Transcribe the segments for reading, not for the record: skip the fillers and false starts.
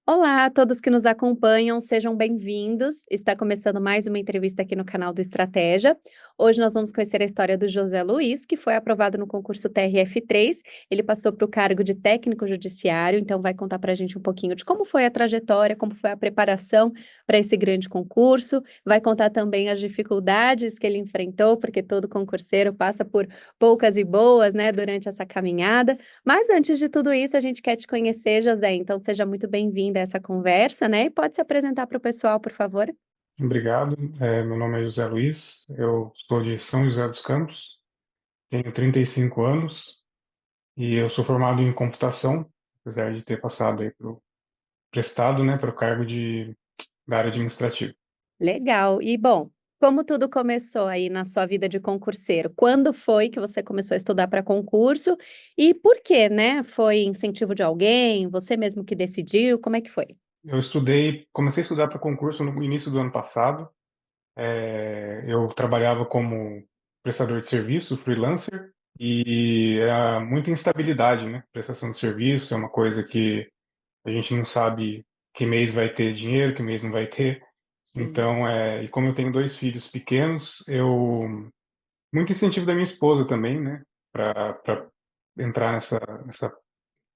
Olá a todos que nos acompanham, sejam bem-vindos. Está começando mais uma entrevista aqui no canal do Estratégia. Hoje nós vamos conhecer a história do José Luiz, que foi aprovado no concurso TRF3. Ele passou para o cargo de técnico judiciário, então vai contar para a gente um pouquinho de como foi a trajetória, como foi a preparação para esse grande concurso. Vai contar também as dificuldades que ele enfrentou, porque todo concurseiro passa por poucas e boas, né, durante essa caminhada. Mas antes de tudo isso, a gente quer te conhecer, José, então seja muito bem-vindo a essa conversa, né? E pode se apresentar para o pessoal, por favor? Obrigado. Meu nome é José Luiz, eu sou de São José dos Campos, tenho 35 anos e eu sou formado em computação, apesar de ter passado aí prestado, né, para o cargo da área administrativa. Legal. E bom, como tudo começou aí na sua vida de concurseiro? Quando foi que você começou a estudar para concurso e por quê, né? Foi incentivo de alguém? Você mesmo que decidiu? Como é que foi? Comecei a estudar para concurso no início do ano passado. Eu trabalhava como prestador de serviço, freelancer, e era muita instabilidade, né? Prestação de serviço é uma coisa que a gente não sabe que mês vai ter dinheiro, que mês não vai ter. Sim. Então, e como eu tenho dois filhos pequenos, muito incentivo da minha esposa também, né, para entrar nessa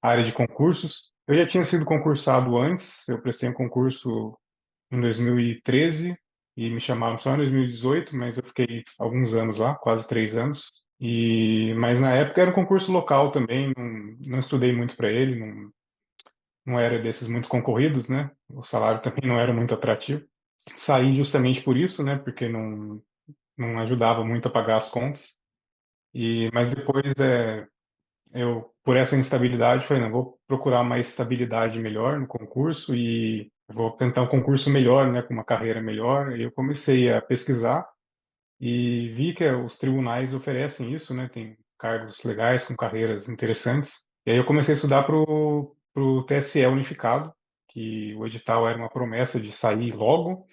área de concursos. Eu já tinha sido concursado antes, eu prestei um concurso em 2013 e me chamaram só em 2018, mas eu fiquei alguns anos lá, quase 3 anos. Mas na época era um concurso local também, não estudei muito para ele, não era desses muito concorridos, né? O salário também não era muito atrativo. Saí justamente por isso, né? Porque não ajudava muito a pagar as contas. Mas depois, por essa instabilidade, falei, não, vou procurar uma estabilidade melhor no concurso e vou tentar um concurso melhor, né? Com uma carreira melhor. E eu comecei a pesquisar e vi que os tribunais oferecem isso, né? Tem cargos legais com carreiras interessantes. E aí eu comecei a estudar para o TSE unificado, que o edital era uma promessa de sair logo,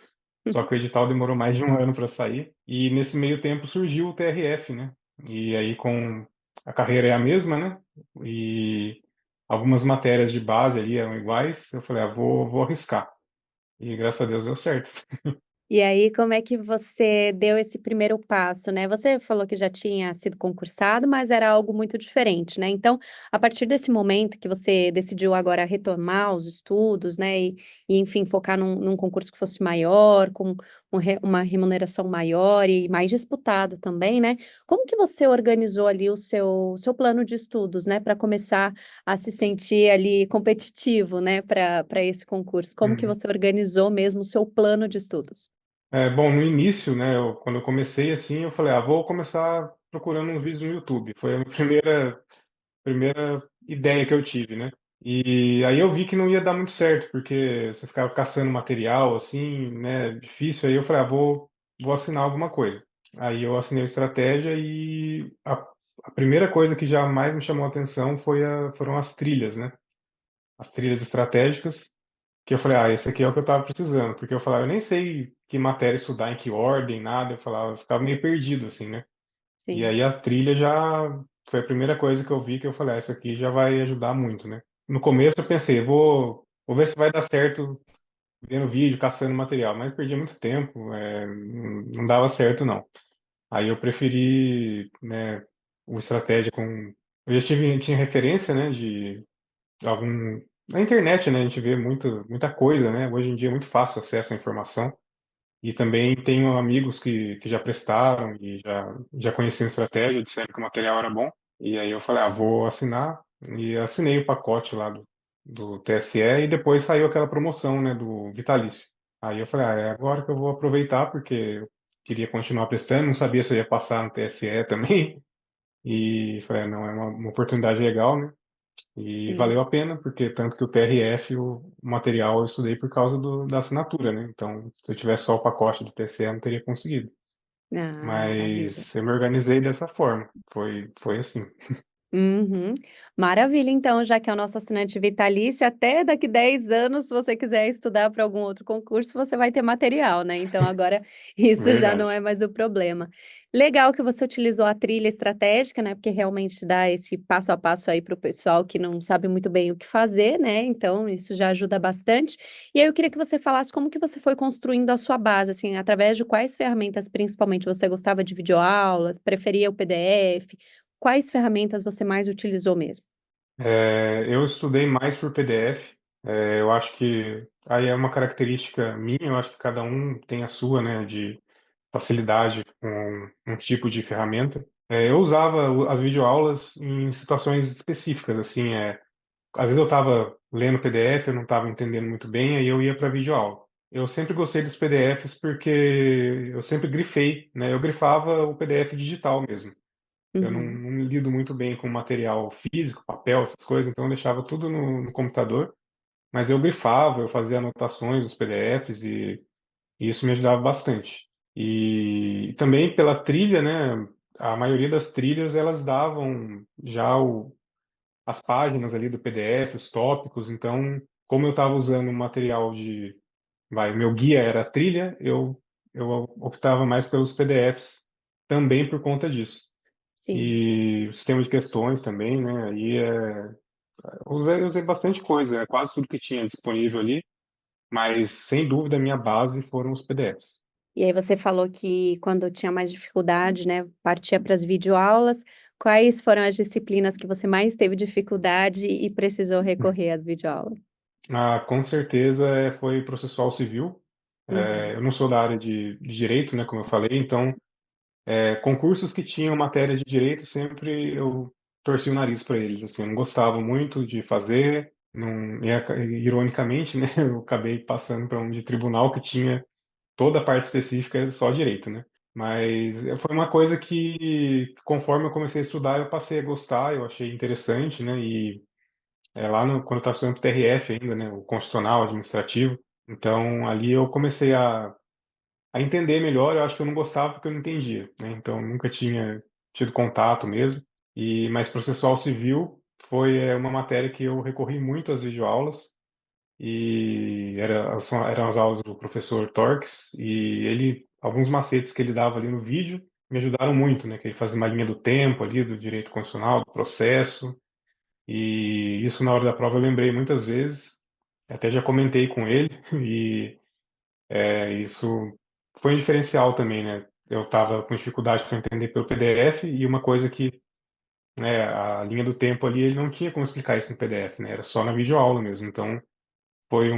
só que o edital demorou mais de um ano para sair. E nesse meio tempo surgiu o TRF, né? E aí com a carreira é a mesma, né? E algumas matérias de base ali eram iguais. Eu falei, vou arriscar. E graças a Deus deu certo. E aí, como é que você deu esse primeiro passo, né? Você falou que já tinha sido concursado, mas era algo muito diferente, né? Então, a partir desse momento que você decidiu agora retomar os estudos, né? Enfim, focar num concurso que fosse maior, com uma remuneração maior e mais disputado também, né? Como que você organizou ali o seu plano de estudos, né? Para começar a se sentir ali competitivo, né? Para esse concurso. Como que Uhum. você organizou mesmo o seu plano de estudos? Bom, no início, né, quando eu comecei assim, eu falei, vou começar procurando uns vídeos no YouTube. Foi a minha primeira ideia que eu tive, né? E aí eu vi que não ia dar muito certo, porque você ficava caçando material, assim, né, difícil. Aí eu falei, vou assinar alguma coisa. Aí eu assinei o Estratégia e a primeira coisa que já mais me chamou a atenção foram as trilhas, né? As trilhas estratégicas, que eu falei, esse aqui é o que eu estava precisando, porque eu falava, eu nem sei que matéria estudar, em que ordem, nada, eu ficava meio perdido, assim, né? E Sim. aí a trilha já foi a primeira coisa que eu vi que eu falei, essa aqui já vai ajudar muito, né? No começo eu pensei, vou ver se vai dar certo vendo vídeo, caçando material, mas perdi muito tempo, não dava certo não. Aí eu preferi, né, o estratégia com... Eu já tinha referência, né, de algum... Na internet, né, a gente vê muita coisa, né? Hoje em dia é muito fácil acesso à informação. E também tenho amigos que já prestaram e já conheciam a estratégia, disseram que o material era bom. E aí eu falei, vou assinar. E assinei o pacote lá do TSE e depois saiu aquela promoção, né, do Vitalício. Aí eu falei, é agora que eu vou aproveitar, porque eu queria continuar prestando, não sabia se eu ia passar no TSE também. E falei, não, é uma oportunidade legal, né? E Sim. valeu a pena, porque tanto que o TRF, o material eu estudei por causa da assinatura, né? Então, se eu tivesse só o pacote do TCE, eu não teria conseguido. Ah, maravilha. Mas eu me organizei dessa forma. Foi assim. Uhum. Maravilha, então, já que é o nosso assinante vitalício, até daqui 10 anos, se você quiser estudar para algum outro concurso, você vai ter material, né? Então, agora isso já não Verdade. é mais o problema. Legal que você utilizou a trilha estratégica, né? Porque realmente dá esse passo a passo aí para o pessoal que não sabe muito bem o que fazer, né? Então, isso já ajuda bastante. E aí eu queria que você falasse como que você foi construindo a sua base, assim, através de quais ferramentas, principalmente, você gostava de videoaulas, preferia o PDF? Quais ferramentas você mais utilizou mesmo? Eu estudei mais por PDF. Eu acho que aí é uma característica minha, eu acho que cada um tem a sua, né, de facilidade com um tipo de ferramenta. Eu usava as videoaulas em situações específicas, assim, às vezes eu estava lendo PDF, eu não estava entendendo muito bem, aí eu ia para a videoaula. Eu sempre gostei dos PDFs porque eu sempre grifei, né? Eu grifava o PDF digital mesmo. Eu Uhum, não lido muito bem com material físico, papel, essas coisas, então eu deixava tudo no computador. Mas eu grifava, eu fazia anotações dos PDFs e isso me ajudava bastante. E também pela trilha, né? A maioria das trilhas elas davam já as páginas ali do PDF, os tópicos. Então, como eu estava usando um material meu guia era a trilha, eu optava mais pelos PDFs também por conta disso. sim. E o sistema de questões também, né? Eu usei bastante coisa, quase tudo que tinha disponível ali, mas sem dúvida a minha base foram os PDFs. E aí você falou que quando tinha mais dificuldade, né, partia para as videoaulas. Quais foram as disciplinas que você mais teve dificuldade e precisou recorrer às videoaulas? Com certeza foi processual civil. Uhum, Eu não sou da área de direito, né, como eu falei, então concursos que tinham matérias de direito sempre eu torci o nariz para eles. Assim, eu não gostava muito de fazer. Não, ironicamente, né, eu acabei passando para um de tribunal que tinha toda a parte específica só direito, né? Mas foi uma coisa que, conforme eu comecei a estudar, eu passei a gostar, eu achei interessante, né? E quando eu estava estudando pro TRF ainda, né? O constitucional, administrativo. Então, ali eu comecei a entender melhor. Eu acho que eu não gostava porque eu não entendia, né? Então, eu nunca tinha tido contato mesmo. Mas processual civil foi uma matéria que eu recorri muito às videoaulas eram as aulas do professor Torques e alguns macetes que ele dava ali no vídeo me ajudaram muito, né? Que ele fazia uma linha do tempo ali, do direito constitucional, do processo, e isso na hora da prova eu lembrei muitas vezes, até já comentei com ele, e isso foi um diferencial também, né? Eu estava com dificuldade para entender pelo PDF e uma coisa que, né, a linha do tempo ali, ele não tinha como explicar isso no PDF, né? Era só na videoaula mesmo, então foi um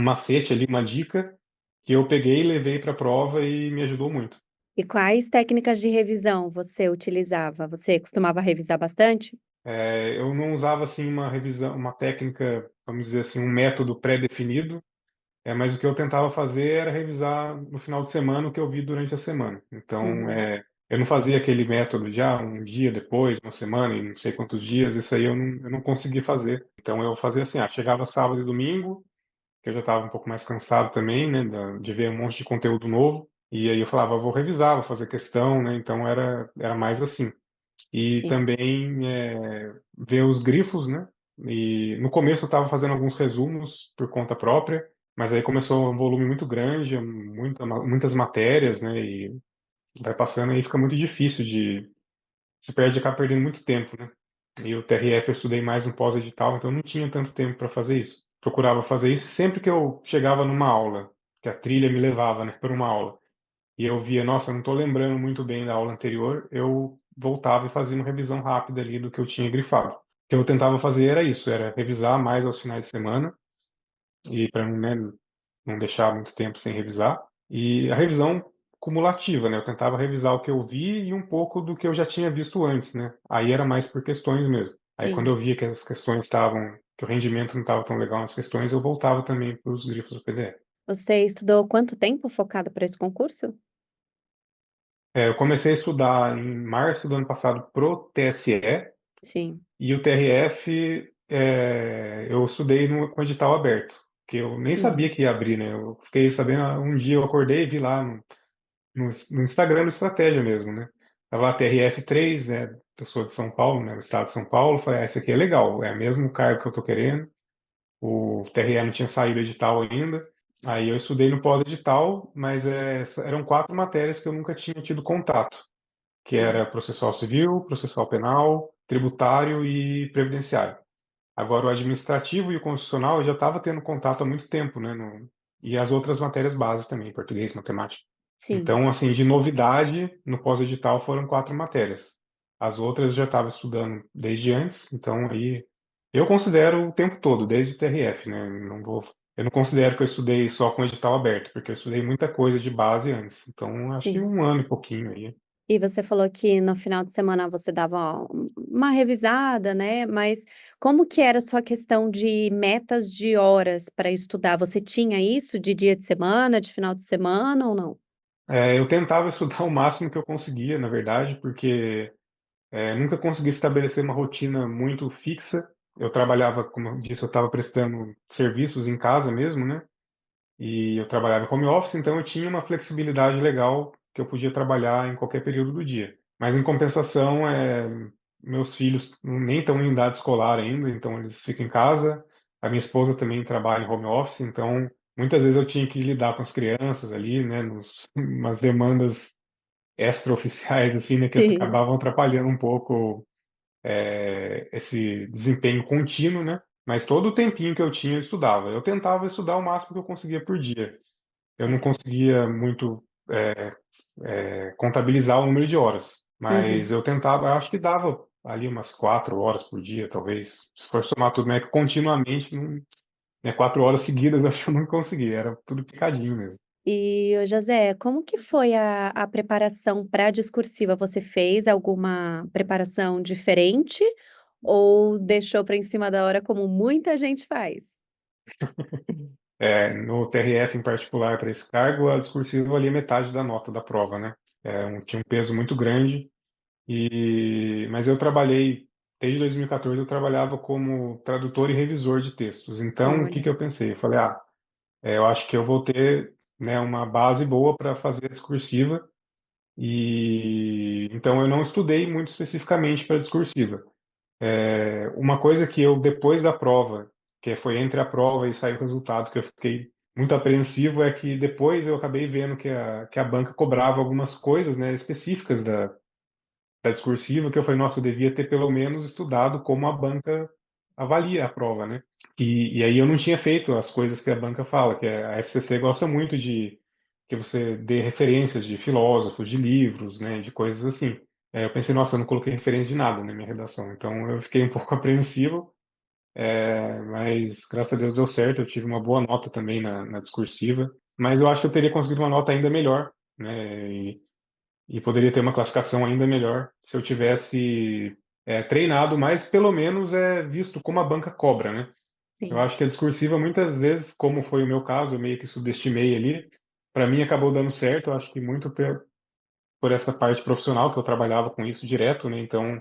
macete ali, uma dica que eu peguei, levei para a prova e me ajudou muito. e quais técnicas de revisão você utilizava? Você costumava revisar bastante? Eu não usava assim uma revisão, uma técnica, vamos dizer assim, um método pré-definido, mas o que eu tentava fazer era revisar no final de semana o que eu vi durante a semana. Então, Uhum. eu não fazia aquele método de um dia depois, uma semana e não sei quantos dias, isso aí eu não consegui fazer. Então, eu fazia assim, chegava sábado e domingo, que eu já estava um pouco mais cansado também, né, de ver um monte de conteúdo novo. E aí eu falava, vou revisar, vou fazer questão, né? Então era mais assim. E Sim. também ver os grifos, né? E no começo eu estava fazendo alguns resumos por conta própria, mas aí começou um volume muito grande, muitas matérias, né? E vai passando e fica muito difícil se perde, acaba perdendo muito tempo, né? E o TRF eu estudei mais no pós-edital, então eu não tinha tanto tempo para fazer isso. Procurava fazer isso sempre que eu chegava numa aula, que a trilha me levava, né, para uma aula. E eu via, nossa, eu não estou lembrando muito bem da aula anterior, eu voltava e fazia uma revisão rápida ali do que eu tinha grifado. O que eu tentava fazer era isso, era revisar mais aos finais de semana, e para né, não deixar muito tempo sem revisar. E a revisão cumulativa, né? Eu tentava revisar o que eu vi e um pouco do que eu já tinha visto antes, né? Aí era mais por questões mesmo. Aí quando Sim. eu via que as questões que o rendimento não estava tão legal nas questões, eu voltava também para os grifos do PDF. Você estudou quanto tempo focado para esse concurso? Eu comecei a estudar em março do ano passado pro TSE Sim. e o TRF eu estudei com edital aberto, que eu nem sabia Uhum. que ia abrir, né? Eu fiquei sabendo, um dia eu acordei e vi lá no Instagram do Estratégia mesmo, né? Tava lá TRF3, né? eu sou de São Paulo, né, do estado de São Paulo, falei, esse aqui é legal, é o mesmo cargo que eu estou querendo. O TRE não tinha saído edital ainda. Aí eu estudei no pós-edital, mas eram 4 matérias que eu nunca tinha tido contato, que Sim, era processual civil, processual penal, tributário e previdenciário. Agora, o administrativo e o constitucional eu já estava tendo contato há muito tempo, né? E as outras matérias básicas também, português, matemática. sim. Então, assim, de novidade, no pós-edital foram 4 matérias. As outras eu já estava estudando desde antes, então aí eu considero o tempo todo, desde o TRF, né? Eu não considero que eu estudei só com o edital aberto, porque eu estudei muita coisa de base antes. Então, acho que Sim. 1 ano e pouquinho aí. E você falou que no final de semana você dava uma revisada, né, mas como que era a sua questão de metas de horas para estudar? Você tinha isso de dia de semana, de final de semana ou não? Eu tentava estudar o máximo que eu conseguia, na verdade, porque nunca consegui estabelecer uma rotina muito fixa. Eu trabalhava, como eu disse, eu estava prestando serviços em casa mesmo, né? E eu trabalhava em home office, então eu tinha uma flexibilidade legal que eu podia trabalhar em qualquer período do dia. Mas em compensação, meus filhos nem estão em idade escolar ainda, então eles ficam em casa. A minha esposa também trabalha em home office, então muitas vezes eu tinha que lidar com as crianças ali, né, umas demandas extraoficiais assim, né, que Sim. acabavam atrapalhando um pouco esse desempenho contínuo, né? Mas todo o tempinho que eu tinha eu estudava. Eu tentava estudar o máximo que eu conseguia por dia. Eu não Legal. conseguia muito contabilizar o número de horas, mas Uhum. eu tentava, eu acho que dava ali umas 4 horas por dia, talvez, se for somar tudo, né? Que continuamente, não, né, 4 horas seguidas, eu acho que eu não conseguia, era tudo picadinho mesmo. E, ô José, como que foi a preparação para a discursiva? Você fez alguma preparação diferente ou deixou para em cima da hora como muita gente faz? No TRF em particular, para esse cargo, a discursiva valia metade da nota da prova, né? Tinha um peso muito grande. Mas eu trabalhei, desde 2014, eu trabalhava como tradutor e revisor de textos. Então, o que que Olha. eu pensei? Eu falei, eu acho que eu vou ter, né, uma base boa para fazer a discursiva. E então eu não estudei muito especificamente para a discursiva. Uma coisa que eu, depois da prova, que foi entre a prova e saiu o resultado, que eu fiquei muito apreensivo, é que depois eu acabei vendo que a banca cobrava algumas coisas, né, específicas da discursiva, que eu falei, nossa, eu devia ter pelo menos estudado como a banca avalia a prova, né? E aí eu não tinha feito as coisas que a banca fala, que a FCC gosta muito de que você dê referências de filósofos, de livros, né, de coisas assim. Eu pensei, nossa, eu não coloquei referência de nada na minha redação, então eu fiquei um pouco apreensivo, mas graças a Deus deu certo, eu tive uma boa nota também na discursiva, mas eu acho que eu teria conseguido uma nota ainda melhor, né? E poderia ter uma classificação ainda melhor se eu tivesse treinado, mas pelo menos visto como a banca cobra, né? Eu Sim. acho que a discursiva, muitas vezes, como foi o meu caso, eu meio que subestimei ali, para mim acabou dando certo, eu acho que muito por essa parte profissional, que eu trabalhava com isso direto, né? Então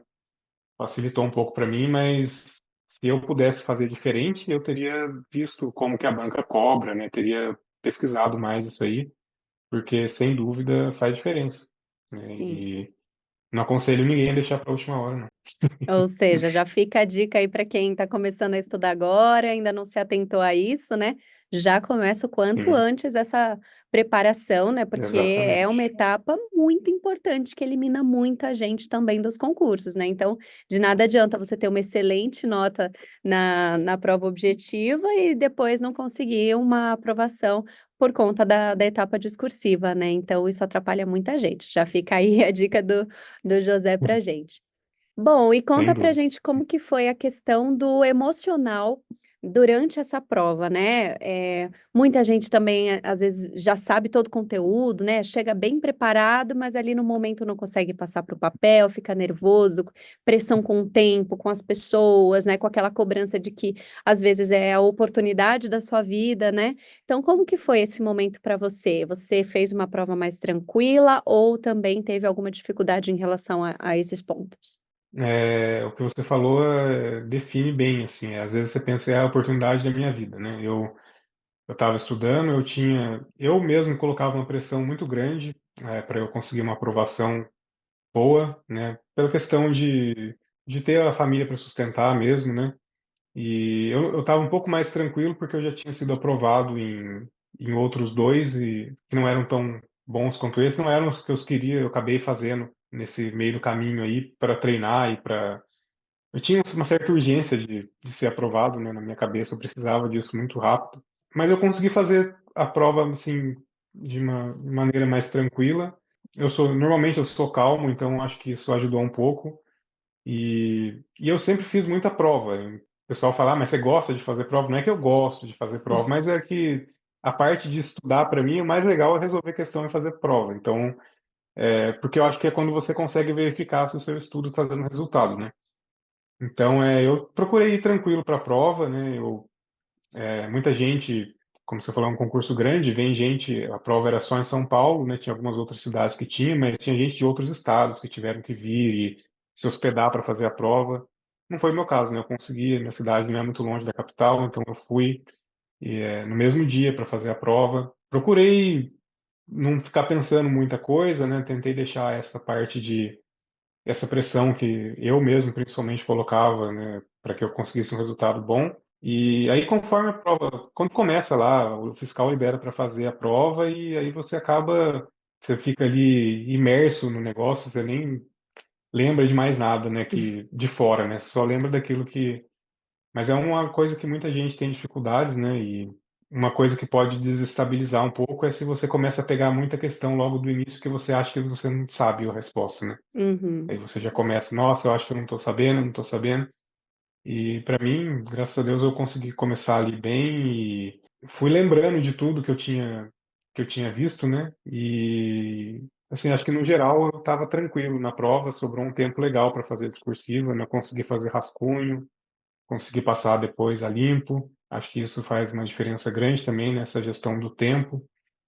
facilitou um pouco para mim, mas se eu pudesse fazer diferente, eu teria visto como que a banca cobra, né? Teria pesquisado mais isso aí, porque sem dúvida faz diferença, né? Sim. E não aconselho ninguém a deixar para a última hora, não. Ou seja, já fica a dica aí para quem está começando a estudar agora, ainda não se atentou a isso, né? Já começa o quanto Sim, antes essa preparação, né? Porque é uma exatamente. etapa muito importante que elimina muita gente também dos concursos, né? Então, de nada adianta você ter uma excelente nota na prova objetiva e depois não conseguir uma aprovação por conta da etapa discursiva, né? Então, isso atrapalha muita gente. Já fica aí a dica do José para gente. Bom, e Sem conta pra dúvida. gente como que foi a questão do emocional durante essa prova, né? Muita gente também, às vezes, já sabe todo o conteúdo, né? Chega bem preparado, mas ali no momento não consegue passar para o papel, fica nervoso, pressão com o tempo, com as pessoas, né? Com aquela cobrança de que às vezes é a oportunidade da sua vida, né? Então, como que foi esse momento para você? Você fez uma prova mais tranquila ou também teve alguma dificuldade em relação a esses pontos? O que você falou define bem, assim, às vezes você pensa, é a oportunidade da minha vida, né? Eu estava estudando, eu mesmo colocava uma pressão muito grande para eu conseguir uma aprovação boa, né? Pela questão de ter a família para sustentar mesmo, né? E eu estava um pouco mais tranquilo porque eu já tinha sido aprovado em outros dois e que não eram tão bons quanto esse, não eram os que eu queria, eu acabei fazendo nesse meio do caminho aí para treinar e para. Eu tinha uma certa urgência de ser aprovado, né, na minha cabeça, eu precisava disso muito rápido. Mas eu consegui fazer a prova assim de uma maneira mais tranquila. Normalmente eu sou calmo, então acho que isso ajudou um pouco. E eu sempre fiz muita prova. O pessoal fala, mas você gosta de fazer prova? Não é que eu gosto de fazer prova, mas é que a parte de estudar, para mim, o mais legal é resolver questão e fazer prova. Então, porque eu acho que é quando você consegue verificar se o seu estudo está dando resultado, né? Então, eu procurei ir tranquilo para a prova, né? Muita gente, como você falou, é um concurso grande, vem gente, a prova era só em São Paulo, né? Tinha algumas outras cidades que tinha, mas tinha gente de outros estados que tiveram que vir e se hospedar para fazer a prova. Não foi o meu caso, né? Eu consegui, minha cidade não é muito longe da capital, então eu fui no mesmo dia para fazer a prova. Procurei não ficar pensando muita coisa, né? Tentei deixar essa pressão que eu mesmo principalmente colocava, né, para que eu conseguisse um resultado bom. E aí, conforme a prova, quando começa lá, o fiscal libera para fazer a prova e aí você fica ali imerso no negócio, você nem lembra de mais nada, né, que de fora, né, só lembra daquilo que. Mas é uma coisa que muita gente tem dificuldades, né, e uma coisa que pode desestabilizar um pouco é se você começa a pegar muita questão logo do início que você acha que você não sabe a resposta, né. Uhum. Aí você já começa, nossa, eu acho que eu não estou sabendo, não estou sabendo. E para mim, graças a Deus, eu consegui começar ali bem e fui lembrando de tudo que eu tinha visto, né? E assim, acho que no geral eu estava tranquilo na prova, sobrou um tempo legal para fazer discursiva, né? Eu consegui fazer rascunho, consegui passar depois a limpo. Acho que isso faz uma diferença grande também nessa gestão do tempo.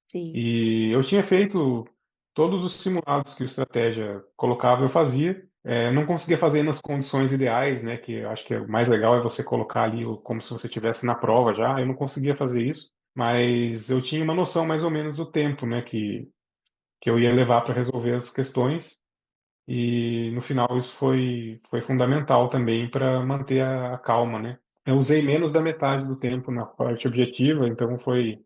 Sim. E eu tinha feito todos os simulados que o Estratégia colocava, eu fazia. Não conseguia fazer nas condições ideais, né? Que eu acho que o mais legal é você colocar ali como se você estivesse na prova já. Eu não conseguia fazer isso, mas eu tinha uma noção mais ou menos do tempo, né? Que eu ia levar para resolver as questões. E no final isso foi fundamental também para manter a calma, né? Eu usei menos da metade do tempo na parte objetiva, então foi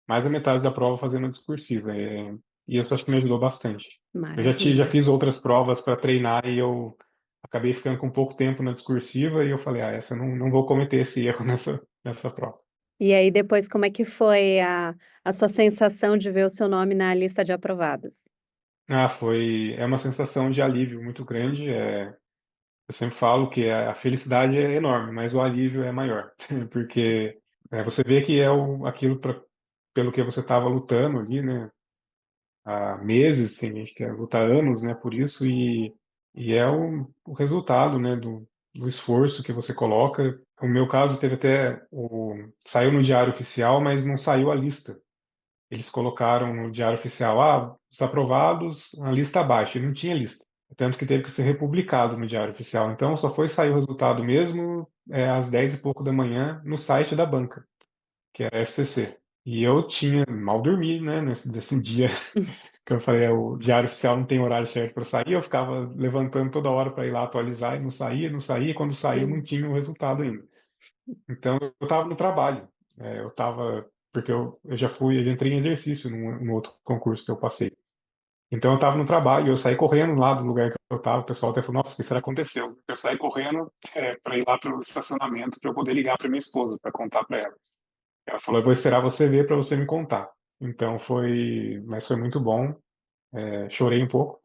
mais da metade da prova fazendo a discursiva. E isso acho que me ajudou bastante. Eu já Maravilha. fiz outras provas para treinar e eu acabei ficando com pouco tempo na discursiva e eu falei, essa eu não vou cometer esse erro nessa prova. E aí depois como é que foi a sua sensação de ver o seu nome na lista de aprovados? É uma sensação de alívio muito grande. Eu sempre falo que a felicidade é enorme, mas o alívio é maior, porque você vê que aquilo pelo que você estava lutando ali, né? Há meses, tem gente que luta anos, né, por isso, e é o resultado, né, do esforço que você coloca. O meu caso teve saiu no Diário Oficial, mas não saiu a lista. Eles colocaram no Diário Oficial, os aprovados, a lista abaixo, e não tinha lista. Tanto que teve que ser republicado no Diário Oficial. Então, só foi sair o resultado mesmo às 10 e pouco da manhã no site da banca, que era a FCC. E eu tinha mal dormi, né, desse dia que eu falei, o Diário Oficial não tem horário certo para sair, eu ficava levantando toda hora para ir lá atualizar e não saía, não saía, e quando saiu não Sim. tinha o resultado ainda. Então eu estava no trabalho, porque eu já entrei em exercício no outro concurso que eu passei. Então eu estava no trabalho, eu saí correndo lá do lugar que eu estava, o pessoal até falou, nossa, o que será que aconteceu? Eu saí correndo para ir lá para o estacionamento para eu poder ligar para minha esposa, para contar para ela. Ela falou, eu vou esperar você ver para você me contar. Então mas foi muito bom. Chorei um pouco,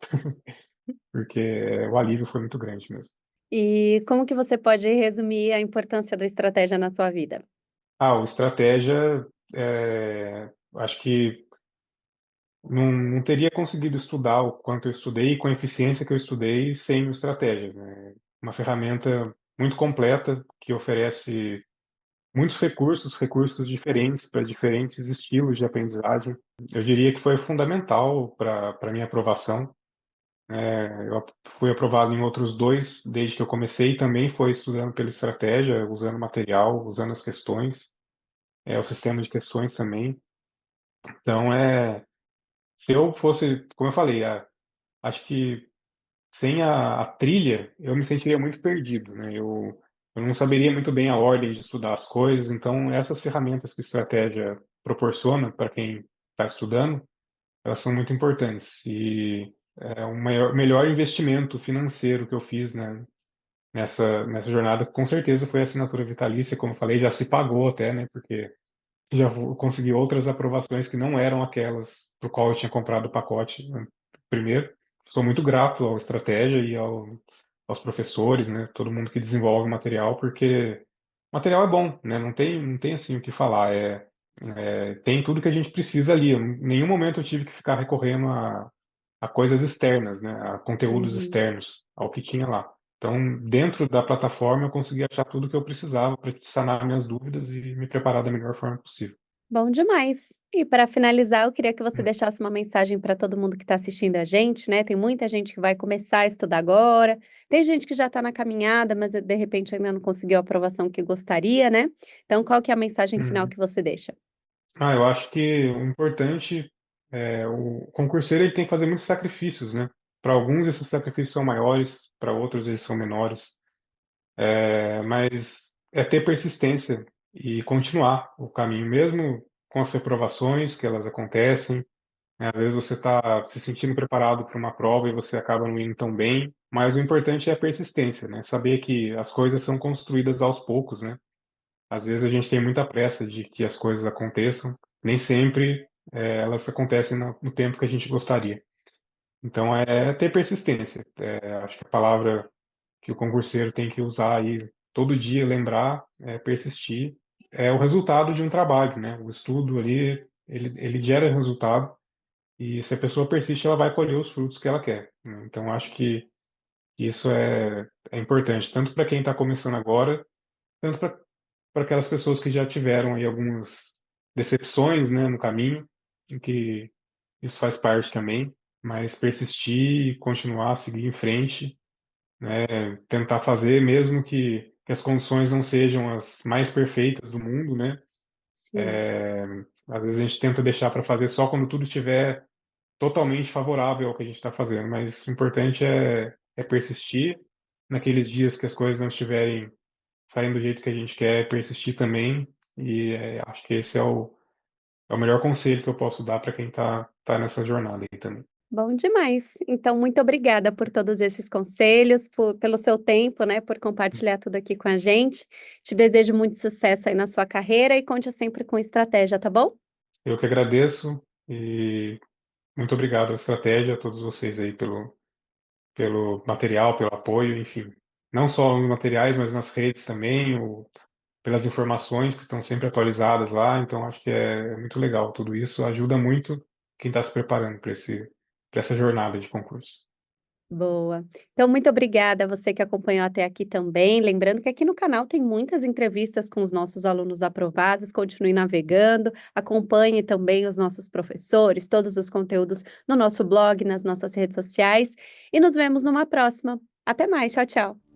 porque o alívio foi muito grande mesmo. E como que você pode resumir a importância da estratégia na sua vida? O estratégia, acho que não teria conseguido estudar o quanto eu estudei, com a eficiência que eu estudei, sem o estratégia, né? Uma ferramenta muito completa, que oferece muitos recursos diferentes para diferentes estilos de aprendizagem. Eu diria que foi fundamental para a minha aprovação. Eu fui aprovado em outros dois, desde que eu comecei, também foi estudando pela estratégia, usando material, usando as questões, o sistema de questões também. Então, se eu fosse, como eu falei, acho que sem a trilha, eu me sentiria muito perdido, né? Eu não saberia muito bem a ordem de estudar as coisas, então essas ferramentas que a estratégia proporciona para quem está estudando, elas são muito importantes. E é o melhor investimento financeiro que eu fiz, né, nessa jornada, com certeza foi a assinatura vitalícia, como eu falei, já se pagou até, né? Porque já consegui outras aprovações que não eram aquelas por qual eu tinha comprado o pacote, né, primeiro. Sou muito grato ao Estratégia e aos professores, né, todo mundo que desenvolve o material, porque o material é bom, né, não tem assim o que falar, tem tudo que a gente precisa ali. Em nenhum momento eu tive que ficar recorrendo a coisas externas, né, a conteúdos Uhum. externos, ao que tinha lá. Então, dentro da plataforma, eu consegui achar tudo que eu precisava para sanar minhas dúvidas e me preparar da melhor forma possível. Bom demais. E para finalizar, eu queria que você Hum. deixasse uma mensagem para todo mundo que está assistindo a gente, né? Tem muita gente que vai começar a estudar agora, tem gente que já está na caminhada, mas de repente ainda não conseguiu a aprovação que gostaria, né? Então, qual que é a mensagem final Uhum. que você deixa? Eu acho que o importante o concurseiro ele tem que fazer muitos sacrifícios, né? Para alguns esses sacrifícios são maiores, para outros eles são menores. Mas é ter persistência e continuar o caminho, mesmo com as reprovações que elas acontecem, né? Às vezes você está se sentindo preparado para uma prova e você acaba não indo tão bem, mas o importante é a persistência, né? Saber que as coisas são construídas aos poucos, né? Às vezes a gente tem muita pressa de que as coisas aconteçam, nem sempre elas acontecem no tempo que a gente gostaria. Então é ter persistência. Acho que a palavra que o concurseiro tem que usar aí todo dia, lembrar, persistir, é o resultado de um trabalho, né? O estudo ali, ele gera resultado e se a pessoa persiste, ela vai colher os frutos que ela quer, né? Então acho que isso é importante, tanto para quem está começando agora, tanto para aquelas pessoas que já tiveram aí algumas decepções, né, no caminho, em que isso faz parte também, mas persistir, continuar, seguir em frente, né, tentar fazer, mesmo que as condições não sejam as mais perfeitas do mundo, né? Sim. Às vezes a gente tenta deixar para fazer só quando tudo estiver totalmente favorável ao que a gente está fazendo, mas o importante é persistir naqueles dias que as coisas não estiverem saindo do jeito que a gente quer, persistir também, e acho que esse é o melhor conselho que eu posso dar para quem tá nessa jornada aí também. Bom demais. Então, muito obrigada por todos esses conselhos, pelo seu tempo, né, por compartilhar tudo aqui com a gente. Te desejo muito sucesso aí na sua carreira e conte sempre com estratégia, tá bom? Eu que agradeço e muito obrigado à estratégia, a todos vocês aí pelo material, pelo apoio, enfim. Não só nos materiais, mas nas redes também, pelas informações que estão sempre atualizadas lá. Então, acho que é muito legal tudo isso. Ajuda muito quem está se preparando para essa jornada de concurso. Boa. Então, muito obrigada a você que acompanhou até aqui também. Lembrando que aqui no canal tem muitas entrevistas com os nossos alunos aprovados. Continue navegando, acompanhe também os nossos professores, todos os conteúdos no nosso blog, nas nossas redes sociais. E nos vemos numa próxima. Até mais. Tchau, tchau.